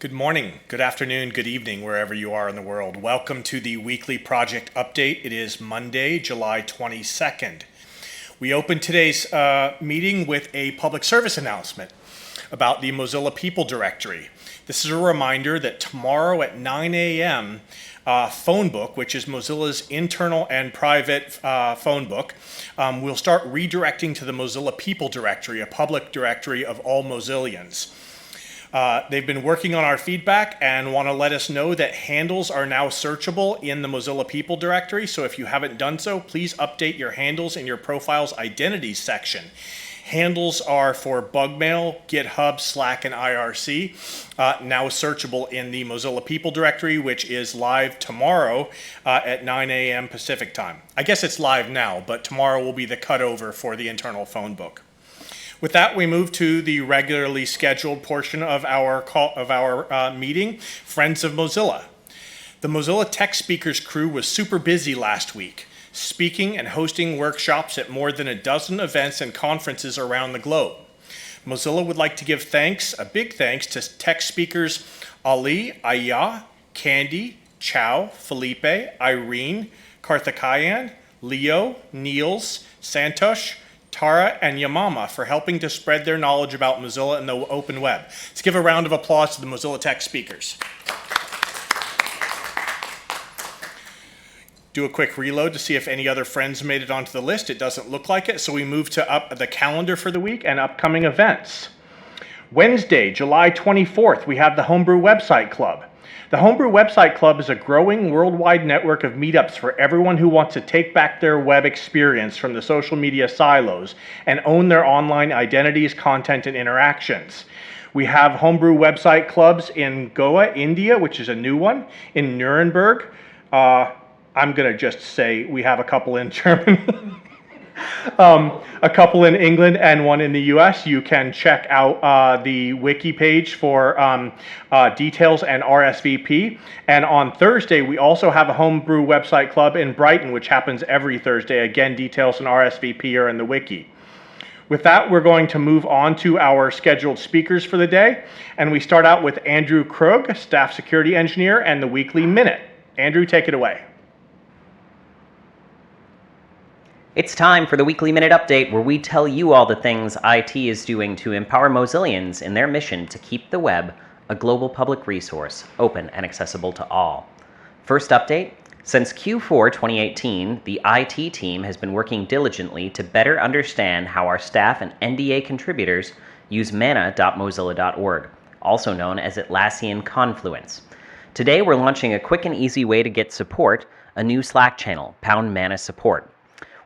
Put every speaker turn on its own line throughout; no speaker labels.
Good morning, good afternoon, good evening, wherever you are in the world. Welcome to the weekly project update. It is Monday, July 22nd. We open today's meeting with a public service announcement about the Mozilla People Directory. This is a reminder that tomorrow at 9 a.m., phone book, which is Mozilla's internal and private phone book, will start redirecting to the Mozilla People Directory, a public directory of all Mozillians. They've been working on our feedback and want to let us know that handles are now searchable in the Mozilla People Directory. So if you haven't done so, please update your handles in your profile's identities section. Handles are for Bugmail, GitHub, Slack, and IRC, now searchable in the Mozilla People Directory, which is live tomorrow at 9 a.m. Pacific time. I guess it's live now, but tomorrow will be the cutover for the internal phone book. With that, we move to the regularly scheduled portion of our meeting, Friends of Mozilla. The Mozilla Tech Speakers crew was super busy last week, speaking and hosting workshops at more than a dozen events and conferences around the globe. Mozilla would like to give a big thanks to tech speakers Ali, Aya, Candy, Chow, Felipe, Irene, Karthikayan, Leo, Niels, Santosh, Tara, and Yamama for helping to spread their knowledge about Mozilla and the open web. Let's give a round of applause to the Mozilla Tech speakers. Do a quick reload to see if any other friends made it onto the list. It doesn't look like it, so we move to the calendar for the week and upcoming events. Wednesday, July 24th, we have the Homebrew Website Club. The Homebrew Website Club is a growing worldwide network of meetups for everyone who wants to take back their web experience from the social media silos and own their online identities, content, and interactions. We have Homebrew Website Clubs in Goa, India, which is a new one, in Nuremberg. I'm going to just say we have a couple in Germany. A couple in England and one in the US. You can check out the wiki page for details and RSVP. And on Thursday, we also have a Homebrew Website Club in Brighton, which happens every Thursday. Again, details and RSVP are in the wiki. With that, we're going to move on to our scheduled speakers for the day. And we start out with Andrew Krug, Staff Security Engineer, and the Weekly Minute. Andrew, take it away.
It's time for the Weekly Minute Update, where we tell you all the things IT is doing to empower Mozillians in their mission to keep the web a global public resource, open and accessible to all. First update, since Q4 2018, the IT team has been working diligently to better understand how our staff and NDA contributors use mana.mozilla.org, also known as Atlassian Confluence. Today, we're launching a quick and easy way to get support, a new Slack channel, #Mana Support.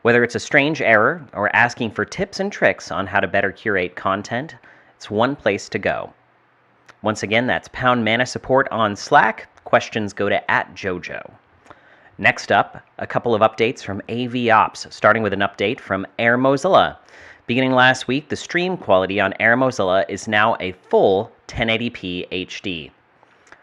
Whether it's a strange error or asking for tips and tricks on how to better curate content, it's one place to go. Once again, that's #Mana Support on Slack. Questions go to @Jojo. Next up, a couple of updates from AV Ops, starting with an update from Air Mozilla. Beginning last week, the stream quality on Air Mozilla is now a full 1080p HD.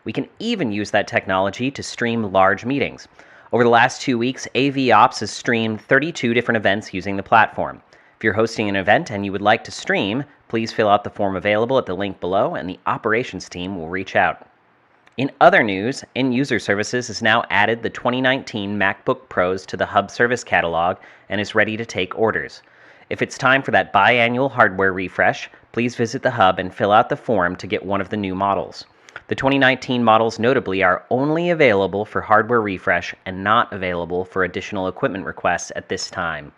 We can even use that technology to stream large meetings. Over the last 2 weeks, AV Ops has streamed 32 different events using the platform. If you're hosting an event and you would like to stream, please fill out the form available at the link below and the operations team will reach out. In other news, In-User Services has now added the 2019 MacBook Pros to the Hub service catalog and is ready to take orders. If it's time for that biannual hardware refresh, please visit the Hub and fill out the form to get one of the new models. The 2019 models notably are only available for hardware refresh and not available for additional equipment requests at this time.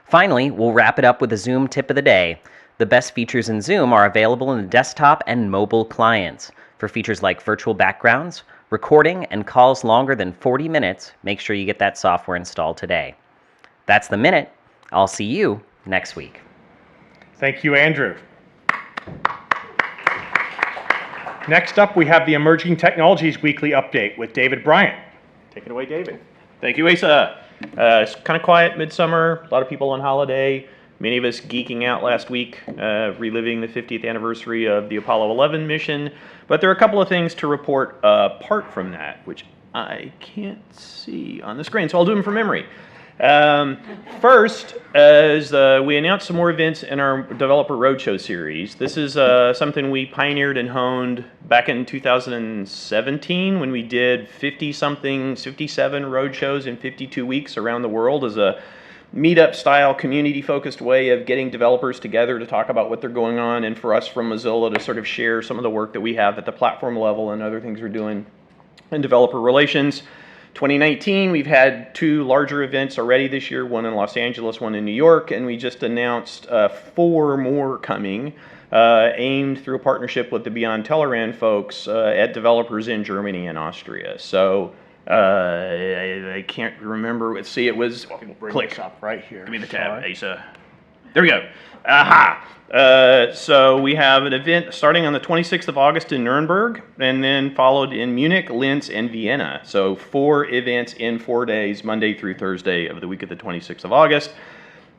Finally, we'll wrap it up with a Zoom tip of the day. The best features in Zoom are available in the desktop and mobile clients. For features like virtual backgrounds, recording, and calls longer than 40 minutes, make sure you get that software installed today. That's the minute. I'll see you next week.
Thank you, Andrew. Next up, we have the Emerging Technologies Weekly Update with David Bryant. Take it away, David.
Thank you, Asa. It's kind of quiet midsummer, a lot of people on holiday, many of us geeking out last week, reliving the 50th anniversary of the Apollo 11 mission. But there are a couple of things to report apart from that, which I can't see on the screen, so I'll do them from memory. First, as we announced some more events in our Developer Roadshow series. This is something we pioneered and honed back in 2017 when we did 57 roadshows in 52 weeks around the world as a meetup-style, community-focused way of getting developers together to talk about what they're going on, and for us from Mozilla to sort of share some of the work that we have at the platform level and other things we're doing in developer relations. 2019, we've had 2 larger events already this year, one in Los Angeles, one in New York, and we just announced 4 more coming, aimed through a partnership with the Beyond Tellerrand folks at developers in Germany and Austria. So I can't remember. Let's see, it was
Bring this up right here.
Give me the tab, Asa. There we go. Aha! So we have an event starting on the 26th of August in Nuremberg, and then followed in Munich, Linz, and Vienna. So 4 events in 4 days, Monday through Thursday of the week of the 26th of August.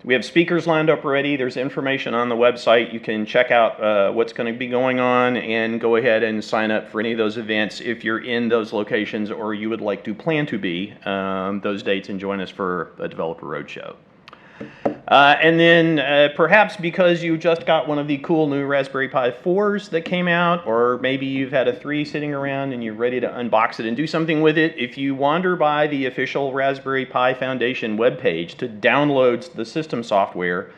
We have speakers lined up already. There's information on the website. You can check out what's going to be going on and go ahead and sign up for any of those events if you're in those locations or you would like to plan to be those dates and join us for a Developer Roadshow. And then perhaps because you just got one of the cool new Raspberry Pi 4s that came out, or maybe you've had a 3 sitting around and you're ready to unbox it and do something with it, if you wander by the official Raspberry Pi Foundation webpage to download the system software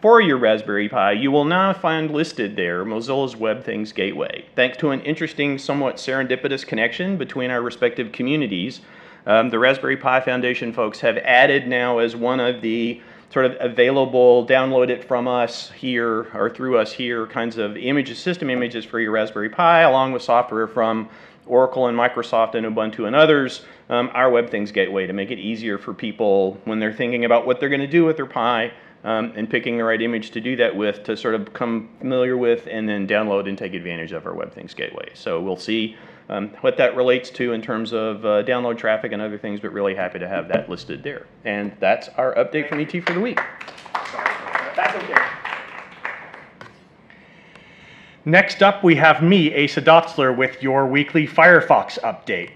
for your Raspberry Pi, you will now find listed there Mozilla's Web Things Gateway. Thanks to an interesting, somewhat serendipitous connection between our respective communities, the Raspberry Pi Foundation folks have added now as one of the sort of available, download it from us here or through us here kinds of images, system images for your Raspberry Pi, along with software from Oracle and Microsoft and Ubuntu and others, our Web Things Gateway to make it easier for people when they're thinking about what they're going to do with their Pi and picking the right image to do that with, to sort of become familiar with and then download and take advantage of our Web Things Gateway. So we'll see what that relates to in terms of download traffic and other things, but really happy to have that listed there. And that's our update from ET for the week.
That's okay. Next up, we have me, Asa Dotzler, with your weekly Firefox update.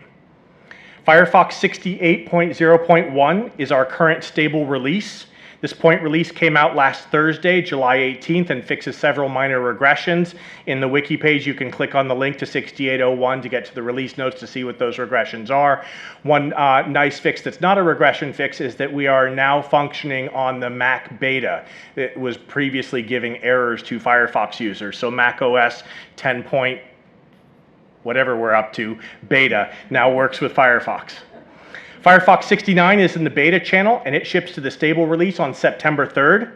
Firefox 68.0.1 is our current stable release. This point release came out last Thursday, July 18th, and fixes several minor regressions. In the wiki page, you can click on the link to 68.01 to get to the release notes to see what those regressions are. One nice fix that's not a regression fix is that we are now functioning on the Mac beta. It was previously giving errors to Firefox users. So Mac OS 10. Whatever we're up to, beta, now works with Firefox. Firefox 69 is in the beta channel, and it ships to the stable release on September 3rd.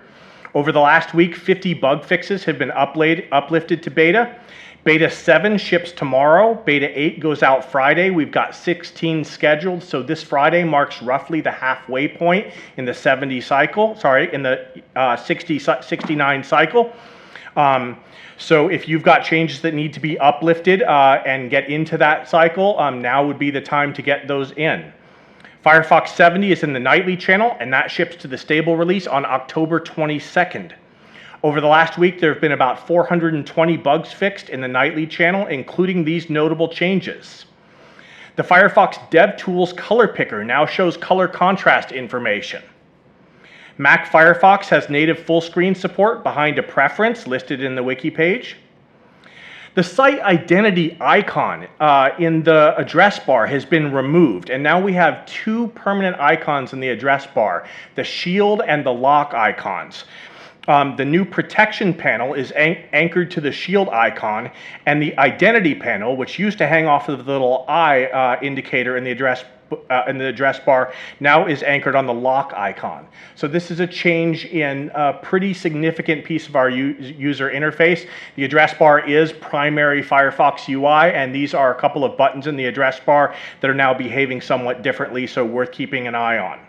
Over the last week, 50 bug fixes have been uplifted to beta. Beta 7 ships tomorrow. Beta 8 goes out Friday. We've got 16 scheduled, so this Friday marks roughly the halfway point in the 69 cycle. So if you've got changes that need to be uplifted and get into that cycle, now would be the time to get those in. Firefox 70 is in the nightly channel, and that ships to the stable release on October 22nd. Over the last week, there have been about 420 bugs fixed in the nightly channel, including these notable changes. The Firefox DevTools color picker now shows color contrast information. Mac Firefox has native full screen support behind a preference listed in the wiki page. The site identity icon in the address bar has been removed, and now we have 2 permanent icons in the address bar, the shield and the lock icons. The new protection panel is anchored to the shield icon, and the identity panel, which used to hang off of the little eye indicator in the address bar, now is anchored on the lock icon. So this is a change in a pretty significant piece of our user interface. The address bar is primary Firefox UI, and these are a couple of buttons in the address bar that are now behaving somewhat differently, so worth keeping an eye on.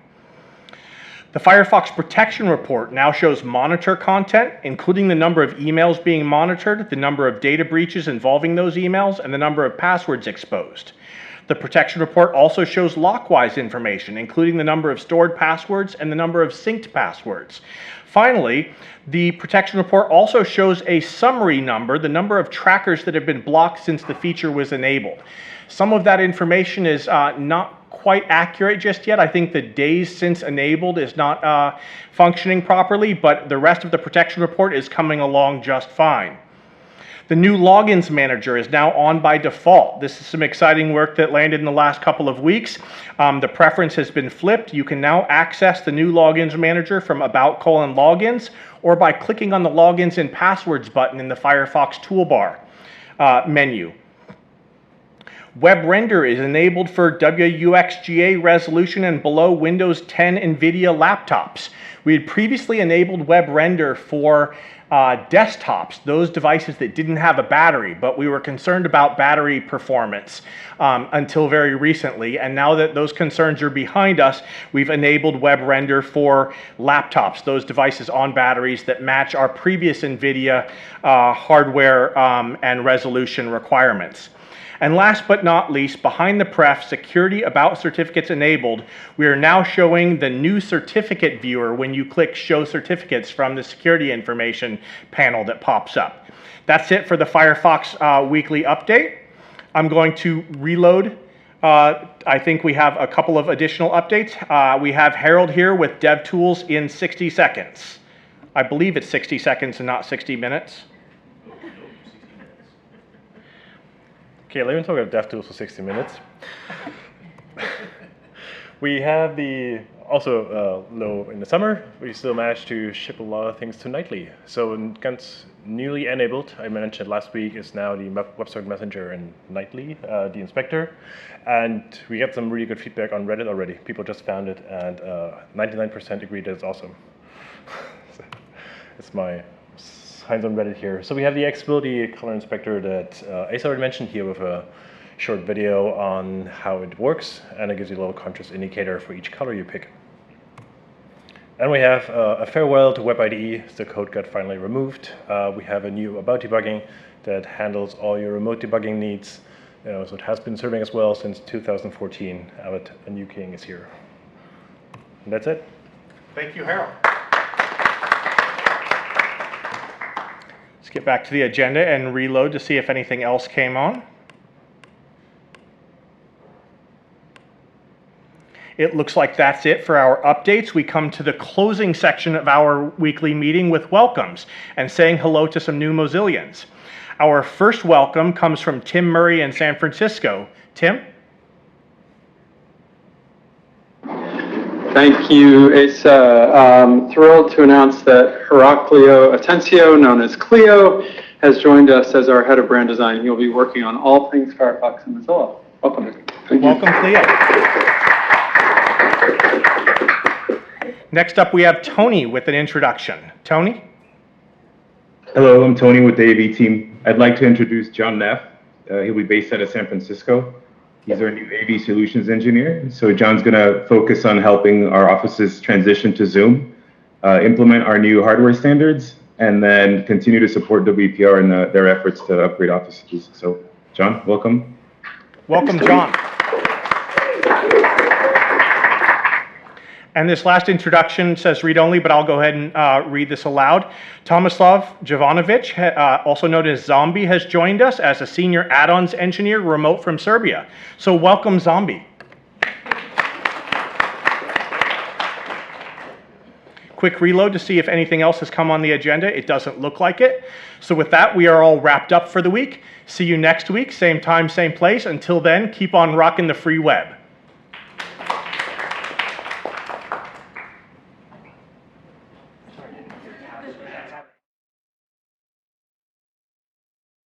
The Firefox Protection Report now shows monitor content, including the number of emails being monitored, the number of data breaches involving those emails, and the number of passwords exposed. The protection report also shows lockwise information, including the number of stored passwords and the number of synced passwords. Finally, the protection report also shows a summary number, the number of trackers that have been blocked since the feature was enabled. Some of that information is not quite accurate just yet. I think the days since enabled is not functioning properly, but the rest of the protection report is coming along just fine. The new logins manager is now on by default. This is some exciting work that landed in the last couple of weeks. The preference has been flipped. You can now access the new logins manager from about:logins or by clicking on the logins and passwords button in the Firefox toolbar menu. Web render is enabled for WUXGA resolution and below Windows 10 NVIDIA laptops. We had previously enabled web render for desktops, those devices that didn't have a battery, but we were concerned about battery performance until very recently. And now that those concerns are behind us, we've enabled web render for laptops, those devices on batteries that match our previous NVIDIA hardware and resolution requirements. And last but not least, behind the pref, security about certificates enabled, we are now showing the new certificate viewer when you click show certificates from the security information panel that pops up. That's it for the Firefox weekly update. I'm going to reload. I think we have a couple of additional updates. We have Harold here with DevTools in 60 seconds. I believe it's 60 seconds and not 60 minutes.
Okay, let me talk about DevTools for 60 minutes. We have low in the summer, we still managed to ship a lot of things to Nightly. So ganz newly enabled, I mentioned last week, is now the WebSocket Messenger and Nightly, the inspector. And we get some really good feedback on Reddit already. People just found it and 99% agree that it's awesome. So it's my signs on Reddit here. So we have the accessibility color inspector that Asa already mentioned here with a short video on how it works, and it gives you a little contrast indicator for each color you pick. And we have a farewell to Web IDE. The code got finally removed. We have a new about debugging that handles all your remote debugging needs. So it has been serving us well since 2014, but a new king is here. And that's it.
Thank you, Harold. Let's get back to the agenda and reload to see if anything else came on. It looks like that's it for our updates. We come to the closing section of our weekly meeting with welcomes and saying hello to some new Mozillians. Our first welcome comes from Tim Murray in San Francisco. Tim?
Thank you, Asa. I'm thrilled to announce that Heraclio Atencio, known as Cleo, has joined us as our head of brand design. He'll be working on all things Firefox and Mozilla. Welcome. Thank you.
Welcome, Cleo. Next up, we have Tony with an introduction. Tony?
Hello, I'm Tony with the AV team. I'd like to introduce John Neff. He'll be based out of San Francisco. He's our new AV solutions engineer. So John's going to focus on helping our offices transition to Zoom, implement our new hardware standards, and then continue to support WPR in their efforts to upgrade offices. So John, welcome.
Welcome, John. And this last introduction says read only, but I'll go ahead and read this aloud. Tomislav Jovanovic, also known as Zombie, has joined us as a senior add-ons engineer remote from Serbia. So welcome, Zombie. Quick reload to see if anything else has come on the agenda. It doesn't look like it. So with that, we are all wrapped up for the week. See you next week, same time, same place. Until then, keep on rocking the free web.